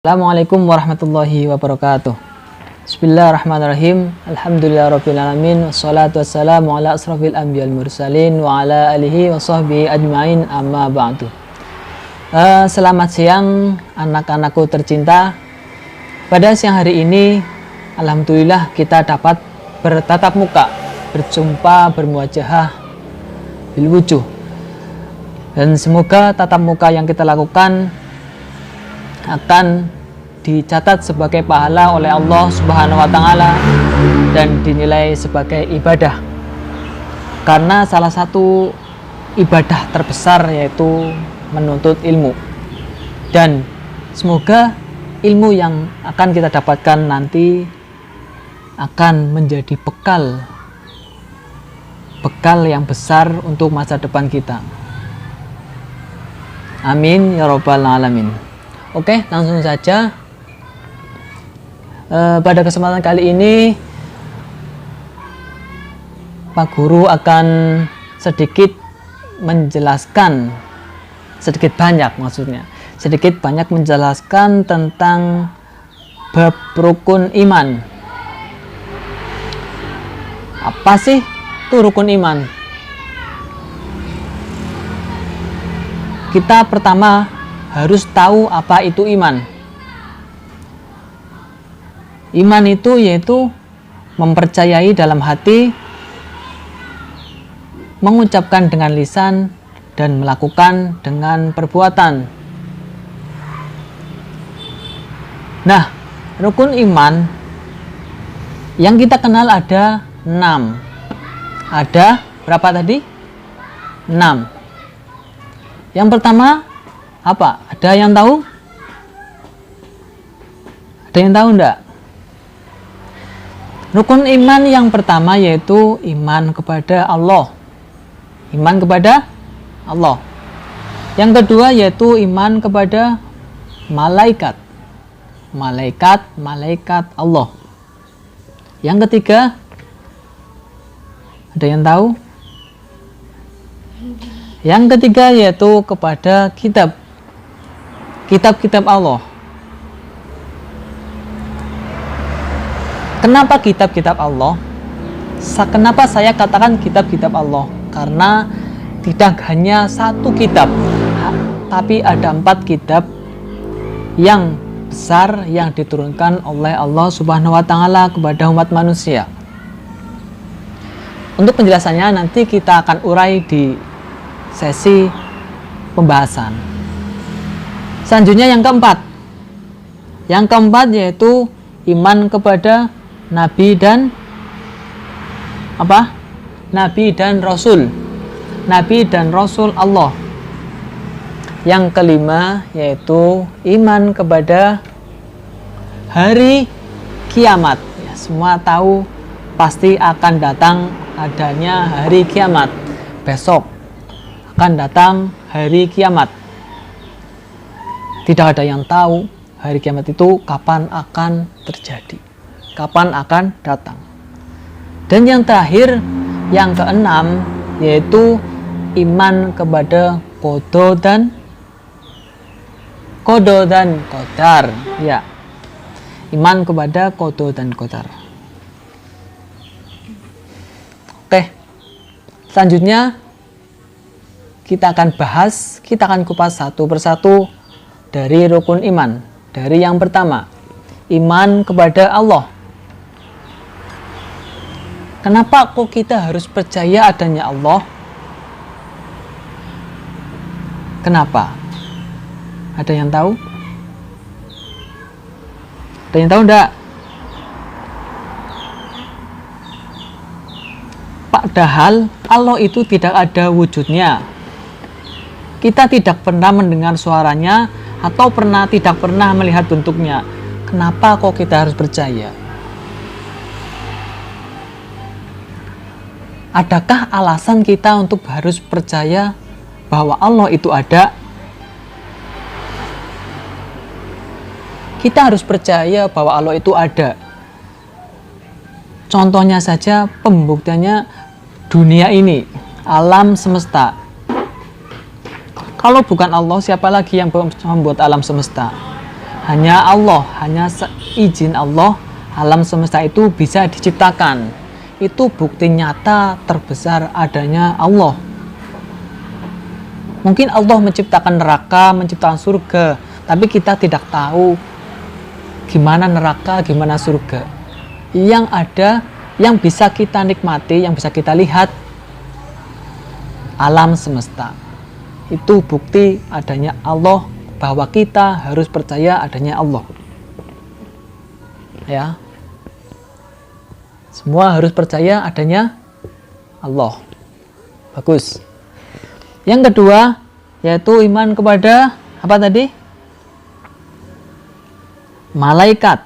Assalamualaikum warahmatullahi wabarakatuh. Bismillahirrahmanirrahim. Alhamdulillahirrabbilalamin. Wassalatu wassalamu ala asrafil anbiyal mursalin wa ala alihi wa sahbihi ajma'in, amma ba'du. Selamat siang anak-anakku tercinta. Pada siang hari ini alhamdulillah kita dapat bertatap muka, berjumpa, bermuajahah bil wujuh. Dan semoga tatap muka yang kita lakukan akan dicatat sebagai pahala oleh Allah Subhanahu wa taala dan dinilai sebagai ibadah. Karena salah satu ibadah terbesar yaitu menuntut ilmu. Dan semoga ilmu yang akan kita dapatkan nanti akan menjadi bekal yang besar untuk masa depan kita. Amin ya rabbal alamin. Oke, langsung saja. Pada kesempatan kali ini Pak Guru akan sedikit menjelaskan, sedikit banyak menjelaskan tentang bab rukun iman. Apa sih itu rukun iman? Kita pertama harus tahu apa itu iman. Iman itu yaitu mempercayai dalam hati, mengucapkan dengan lisan, dan melakukan dengan perbuatan. Nah, rukun iman yang kita kenal ada 6. Ada berapa tadi? 6. Yang pertama apa? Ada yang tahu? Ada yang tahu enggak? Rukun iman yang pertama yaitu iman kepada Allah. Iman kepada Allah. Yang kedua yaitu iman kepada malaikat. Malaikat Allah. Yang ketiga, ada yang tahu? Yang ketiga yaitu kepada kitab-kitab Allah. Kenapa kitab-kitab Allah? Kenapa saya katakan kitab-kitab Allah? Karena tidak hanya satu kitab, tapi ada 4 kitab yang besar yang diturunkan oleh Allah Subhanahu wa taala kepada umat manusia. Untuk penjelasannya nanti kita akan urai di sesi pembahasan. Selanjutnya yang keempat. Yang keempat yaitu iman kepada Nabi dan apa? Nabi dan Rasul. Nabi dan Rasul Allah. Yang kelima yaitu iman kepada hari kiamat. Ya, semua tahu pasti akan datang adanya hari kiamat. Besok akan datang hari kiamat. Tidak ada yang tahu hari kiamat itu kapan akan terjadi, kapan akan datang. Dan yang terakhir, yang keenam, yaitu iman kepada qada dan qadar. Ya, iman kepada qada dan qadar. Oke, selanjutnya kita akan kupas satu persatu dari rukun iman. Dari yang pertama, iman kepada Allah. Kenapa kok kita harus percaya adanya Allah? Kenapa? Ada yang tahu? Ada yang tahu enggak? Padahal Allah itu tidak ada wujudnya. Kita tidak pernah mendengar suaranya atau tidak pernah melihat bentuknya. Kenapa kok kita harus percaya? Adakah alasan kita untuk harus percaya bahwa Allah itu ada? Kita harus percaya bahwa Allah itu ada. Contohnya saja, pembuktiannya dunia ini, alam semesta. Kalau bukan Allah, siapa lagi yang membuat alam semesta? hanya Allah, hanya izin Allah alam semesta itu bisa diciptakan. Itu bukti nyata terbesar adanya Allah. Mungkin Allah menciptakan neraka, menciptakan surga, tapi kita tidak tahu gimana neraka, gimana surga. Yang ada, yang bisa kita nikmati, yang bisa kita lihat, alam semesta. Itu bukti adanya Allah, bahwa kita harus percaya adanya Allah. Ya. Semua harus percaya adanya Allah. Bagus. Yang kedua, yaitu iman kepada apa tadi? Malaikat.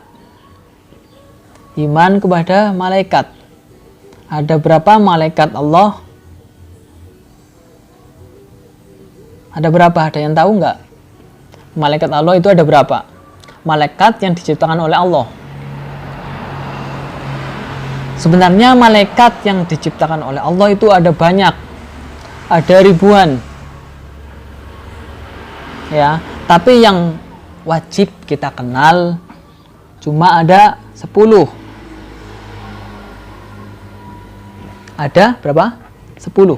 Iman kepada malaikat. Ada berapa malaikat Allah? Ada berapa? Ada yang tahu nggak? Malaikat Allah itu ada berapa? Malaikat yang diciptakan oleh Allah. Sebenarnya malaikat yang diciptakan oleh Allah itu ada banyak, ada ribuan, ya. Tapi yang wajib kita kenal cuma ada 10. Ada berapa? 10.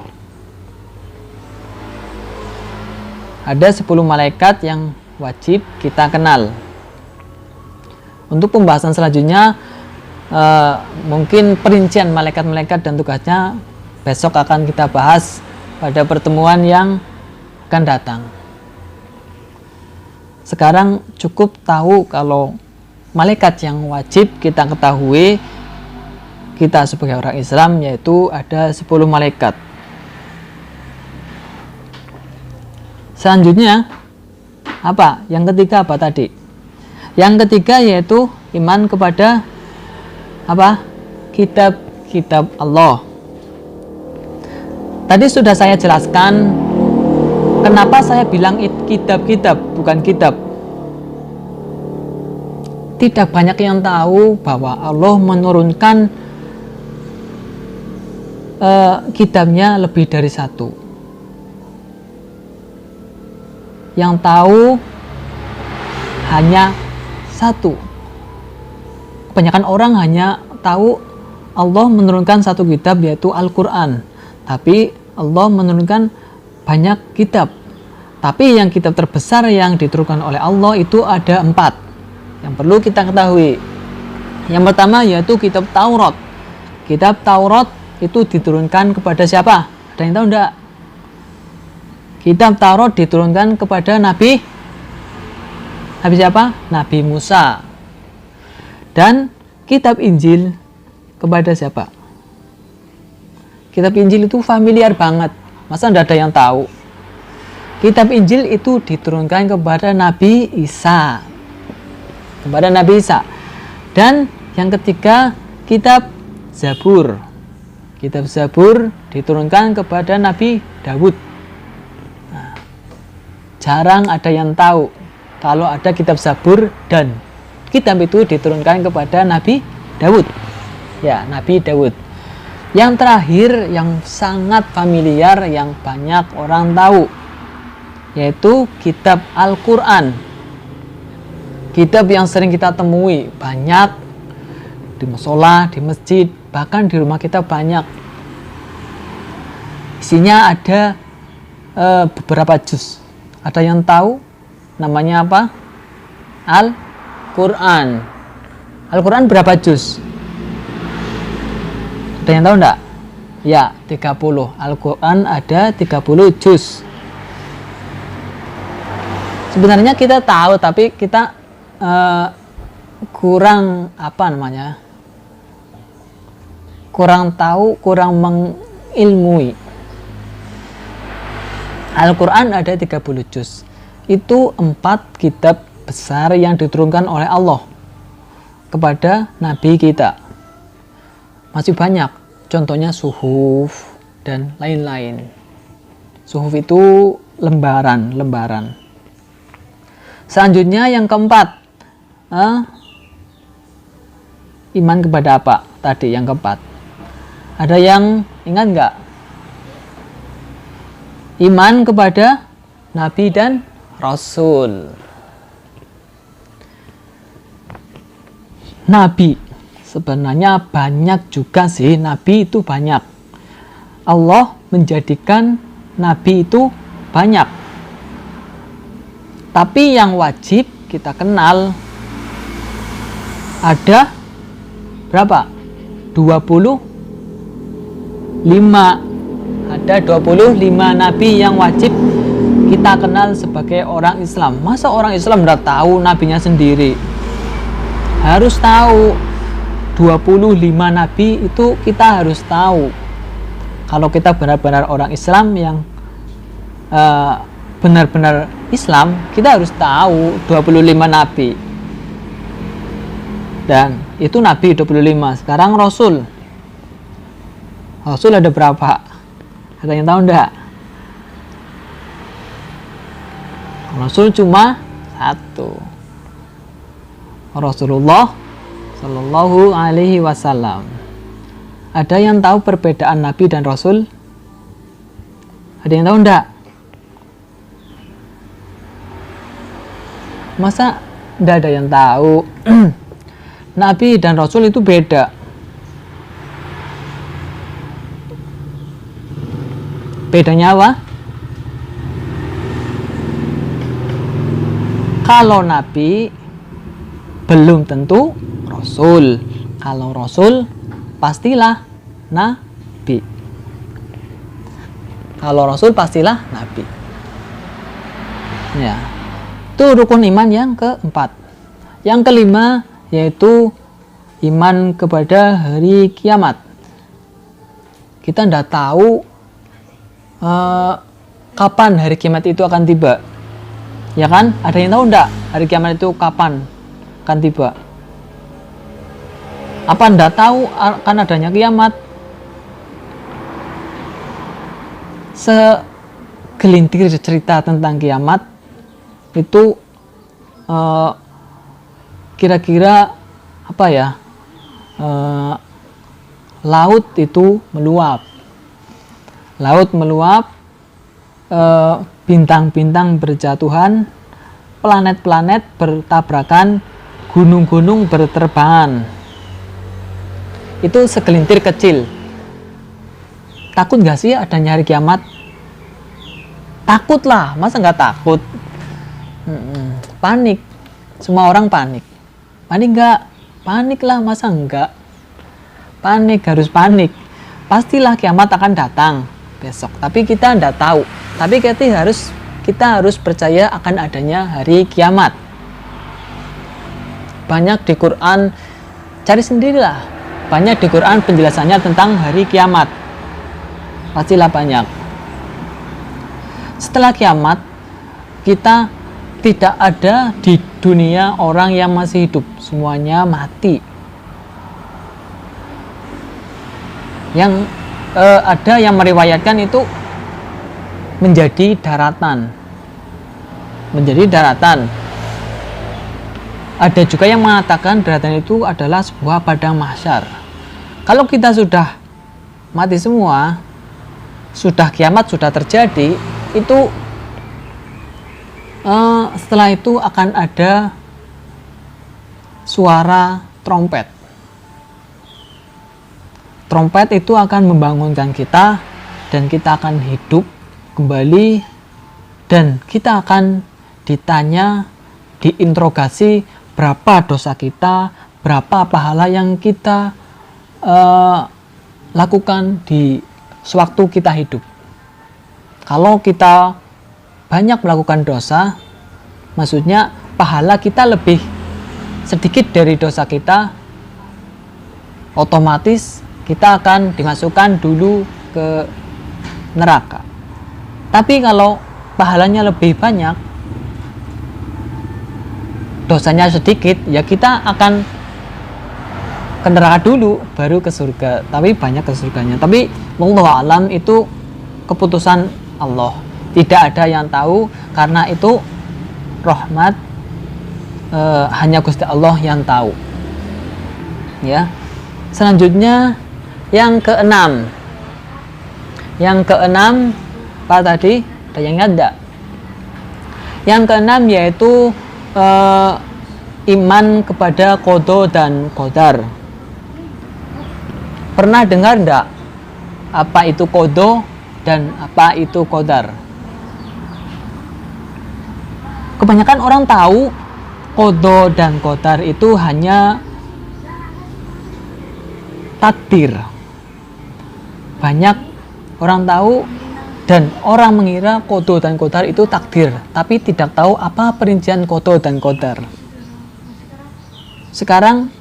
Ada 10 malaikat yang wajib kita kenal. Untuk pembahasan selanjutnya, mungkin perincian malaikat-malaikat dan tugasnya besok akan kita bahas pada pertemuan yang akan datang. Sekarang cukup tahu kalau malaikat yang wajib kita ketahui, kita sebagai orang Islam, yaitu ada 10 malaikat. Selanjutnya apa? Yang ketiga apa tadi? Yang ketiga yaitu iman kepada apa? Kitab-kitab Allah. Tadi sudah saya jelaskan kenapa saya bilang kitab-kitab, bukan kitab. Tidak banyak yang tahu bahwa Allah menurunkan kitabnya lebih dari satu. Yang tahu hanya satu. Kebanyakan orang hanya tahu Allah menurunkan satu kitab, yaitu Al-Quran. Tapi Allah menurunkan banyak kitab. Tapi yang kitab terbesar yang diturunkan oleh Allah itu ada 4 yang perlu kita ketahui. Yang pertama yaitu kitab Taurat. Kitab Taurat itu diturunkan kepada siapa? Ada yang tahu enggak? Kitab Taurat diturunkan kepada Nabi siapa? Nabi Musa. Dan kitab Injil kepada siapa? Kitab Injil itu familiar banget. Masa enggak ada yang tahu? Kitab Injil itu diturunkan kepada Nabi Isa. Kepada Nabi Isa. Dan yang ketiga, kitab Zabur. Kitab Zabur diturunkan kepada Nabi Daud. Nah, jarang ada yang tahu kalau ada kitab Zabur dan kitab itu diturunkan kepada Nabi Daud. Ya, Nabi Daud. Yang terakhir yang sangat familiar, yang banyak orang tahu, yaitu kitab Al-Quran. Kitab yang sering kita temui banyak di musola, di masjid, bahkan di rumah kita banyak. Isinya ada beberapa juz. Ada yang tahu namanya apa? Al-Quran. Al-Quran berapa juz? Ada yang tahu enggak? Ya, 30. Al-Quran ada 30 juz. Sebenarnya kita tahu, tapi kita kurang apa namanya? Kurang tahu, kurang mengilmui. Al-Quran ada 30 juz. Itu 4 kitab besar yang diturunkan oleh Allah kepada Nabi kita. Masih banyak, contohnya suhuf dan lain-lain. Suhuf itu lembaran. Selanjutnya yang keempat, iman kepada apa? Tadi yang keempat. Ada yang ingat nggak? Iman kepada Nabi dan Rasul. nabi. Sebenarnya banyak juga sih, nabi itu banyak. Allah menjadikan nabi itu banyak. Tapi yang wajib kita kenal ada berapa? 25. Ada 25 nabi yang wajib kita kenal sebagai orang Islam. Masa orang Islam tidak tahu nabinya sendiri? Harus tahu. 25 nabi itu kita harus tahu. Kalau kita benar-benar orang Islam yang benar-benar Islam, kita harus tahu 25 nabi. Dan itu nabi 25. Sekarang Rasul. Rasul ada berapa? Ada yang tahu enggak? Rasul cuma satu. Rasulullah Sallallahu Alaihi Wasallam. Ada yang tahu perbedaan Nabi dan Rasul? Ada yang tahu enggak? Masa enggak ada yang tahu? Nabi dan Rasul itu beda. Bedanya apa? Kalau Nabi belum tentu Rasul. Kalau Rasul pastilah Nabi. Kalau Rasul pastilah Nabi. Ya. Itu rukun iman yang keempat. Yang kelima yaitu iman kepada hari kiamat. Kita tidak tahu kapan hari kiamat itu akan tiba. Ya kan? Ada yang tahu enggak hari kiamat itu kapan akan tiba? Apa Anda tahu akan adanya kiamat? Segelintir cerita tentang kiamat itu kira-kira apa ya? Laut itu meluap. Laut meluap, bintang-bintang berjatuhan, planet-planet bertabrakan, gunung-gunung berterbangan. Itu segelintir kecil. Takut gak sih adanya hari kiamat? Takut lah, masa nggak takut? Panik, semua orang panik. Panik nggak? Panik lah, masa enggak? Panik, harus panik. Pastilah kiamat akan datang besok, tapi kita tidak tahu. Tapi kita harus percaya akan adanya hari kiamat. Banyak di Quran, cari sendirilah. Banyak di Quran penjelasannya tentang hari kiamat. Pastilah banyak. Setelah kiamat, kita tidak ada di dunia orang yang masih hidup. Semuanya mati. Yang ada yang meriwayatkan itu menjadi daratan. Menjadi daratan. Ada juga yang mengatakan daratan itu adalah sebuah padang mahsyar. Kalau kita sudah mati semua, sudah kiamat sudah terjadi, itu setelah itu akan ada suara trompet. Trompet itu akan membangunkan kita dan kita akan hidup kembali dan kita akan ditanya, diinterogasi berapa dosa kita, berapa pahala yang kita lakukan di sewaktu kita hidup. Kalau kita banyak melakukan dosa, maksudnya pahala kita lebih sedikit dari dosa kita, otomatis kita akan dimasukkan dulu ke neraka. Tapi kalau pahalanya lebih banyak, dosanya sedikit, ya kita akan ke neraka dulu, baru ke surga. Tapi banyak ke surganya. Tapi wallahu alam itu keputusan Allah. Tidak ada yang tahu karena itu rahmat, hanya Gusti Allah yang tahu. Ya. Selanjutnya yang keenam. Yang keenam apa tadi? Ada yang ingat enggak? Yang keenam yaitu iman kepada qada dan qadar. Pernah dengar enggak apa itu qada dan apa itu qadar? Kebanyakan orang tahu qada dan qadar itu hanya takdir. Banyak orang tahu dan orang mengira qada dan qadar itu takdir, tapi tidak tahu apa perincian qada dan qadar. Sekarang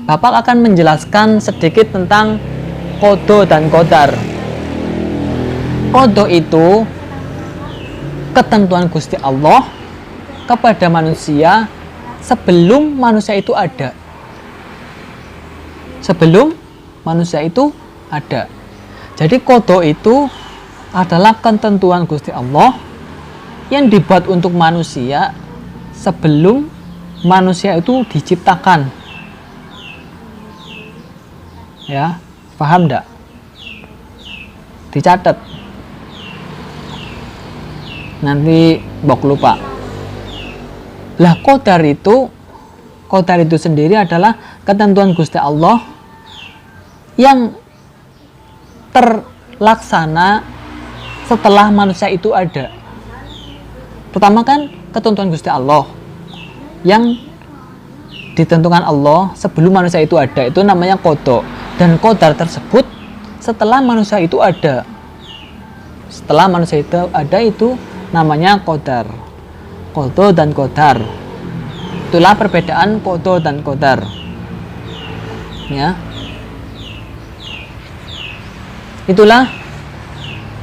Bapak akan menjelaskan sedikit tentang qada dan qadar. Qada itu ketentuan Gusti Allah kepada manusia sebelum manusia itu ada. Sebelum manusia itu ada. Jadi qada itu adalah ketentuan Gusti Allah yang dibuat untuk manusia sebelum manusia itu diciptakan. Ya, paham enggak? Dicatat. Nanti bok lupa. Lah qadar itu sendiri adalah ketentuan Gusti Allah yang terlaksana setelah manusia itu ada. Pertama kan ketentuan Gusti Allah yang ditentukan Allah sebelum manusia itu ada, itu namanya qada. Dan qadar tersebut setelah manusia itu ada. Setelah manusia itu ada, itu namanya qadar. Qada dan qadar. Itulah perbedaan qada dan qadar. Ya. Itulah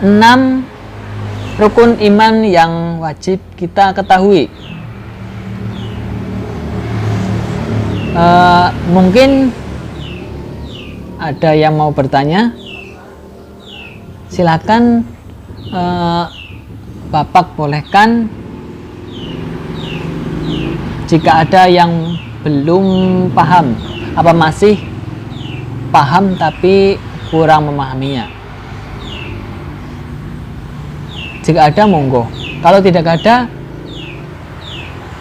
6 rukun iman yang wajib kita ketahui. Mungkin ada yang mau bertanya, silakan. Bapak bolehkan jika ada yang belum paham, apa masih paham tapi kurang memahaminya. Jika ada, monggo. Kalau tidak ada,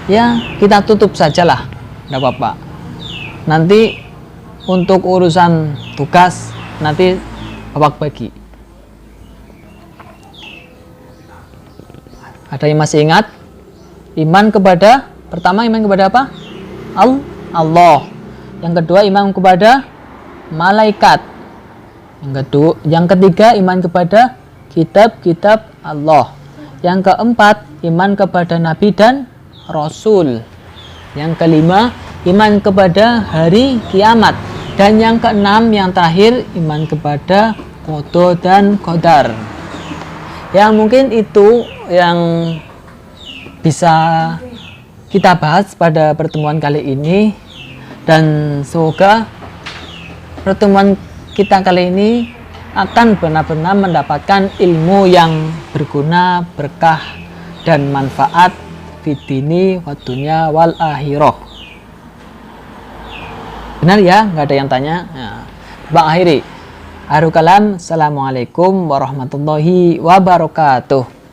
ya kita tutup sajalah, tidak apa-apa. Nanti untuk urusan tugas nanti Bapak bagi. Ada yang masih ingat? Iman kepada, pertama iman kepada apa? Allah. Yang kedua iman kepada malaikat. Yang ketiga iman kepada kitab-kitab Allah. Yang keempat iman kepada nabi dan rasul. Yang kelima iman kepada hari kiamat. Dan yang keenam, yang terakhir, iman kepada qada dan qadar. Ya, mungkin itu yang bisa kita bahas pada pertemuan kali ini. Dan semoga pertemuan kita kali ini akan benar-benar mendapatkan ilmu yang berguna, berkah, dan manfaat fid-dini wa dunya wal akhirah. Benar ya? Nggak ada yang tanya? Nah, Bang akhiri. Akhirul kalam. Assalamualaikum warahmatullahi wabarakatuh.